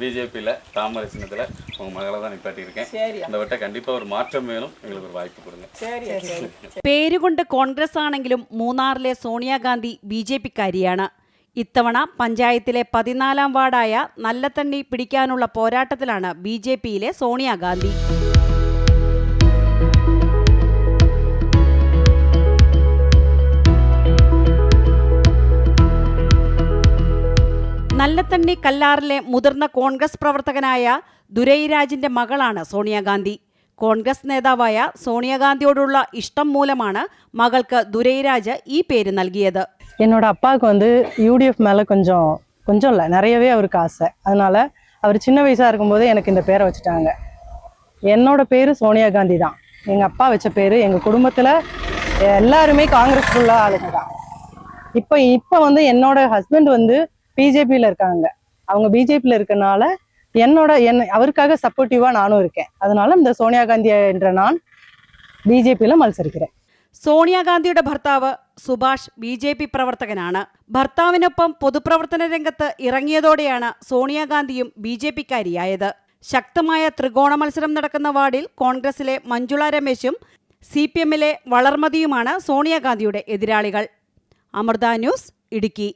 பிஜேபியில் தாமரை சின்னத்தில் உங்கள் மகளை தான் நிப்பாட்டியிருக்கேன். இந்த வட்ட கண்டிப்பாக ஒரு மாற்றம் வேணும், எங்களுக்கு ஒரு வாய்ப்பு கொடுங்க. പേരുകൊണ്ട് കോൺഗ്രസ് ആണെങ്കിലും മൂന്നാറിലെ സോണിയാഗാന്ധി BJP-കാരിയാണ്. ഇത്തവണ പഞ്ചായത്തിലെ 14-ാം വാർഡായ നല്ലതണ്ണി പിടിക്കാനുള്ള പോരാട്ടത്തിലാണ് BJP-യിലെ സോണിയാഗാന്ധി. നല്ലതണ്ണി കല്ലാറിലെ മുതിർന്ന കോൺഗ്രസ് പ്രവർത്തകനായ ദുരൈരാജിന്റെ മകളാണ് സോണിയാഗാന്ധി. കോൺഗ്രസ് നേതാവായ സോണിയാഗാന്ധിയോടുള്ള ഇഷ്ടം മൂലമാണ് മകൾക്ക് ദുരൈരാജ് ഈ പേര് നൽകിയത്. என்னோட அப்பாவுக்கு UDF மேலே கொஞ்சம் இல்லை நிறையவே அவருக்கு ஆசை. அதனால அவர் சின்ன வயசாக இருக்கும்போது எனக்கு இந்த பேரை வச்சுட்டாங்க. என்னோட பேர் சோனியா காந்தி தான். எங்கள் அப்பா வச்ச பேர். எங்கள் குடும்பத்தில் எல்லாருமே காங்கிரஸ் ஃபுல்லாக ஆளுங்க தான். இப்போ என்னோட ஹஸ்பண்ட் பிஜேபியில் இருக்காங்க. அவங்க பிஜேபியில் இருக்கனால அவருக்காக சப்போர்ட்டிவாக நானும் இருக்கேன். அதனால இந்த சோனியா காந்தி என்ற நான் BJP-യിൽ മത്സരിக்கிறேன். സോണിയാഗാന്ധിയുടെ ഭർത്താവ് സുഭാഷ് BJP പ്രവർത്തകനാണ്. ഭർത്താവിനൊപ്പം പൊതുപ്രവർത്തന രംഗത്ത് ഇറങ്ങിയതോടെയാണ് സോണിയാഗാന്ധിയും BJP-കാരിയായത്. ശക്തമായ ത്രികോണ മത്സരം നടക്കുന്ന വാർഡിൽ കോൺഗ്രസിലെ മഞ്ജുള രമേശും CPM-ലെ വളർമതിയുമാണ് സോണിയാഗാന്ധിയുടെ എതിരാളികൾ. അമൃത ന്യൂസ്, ഇടുക്കി.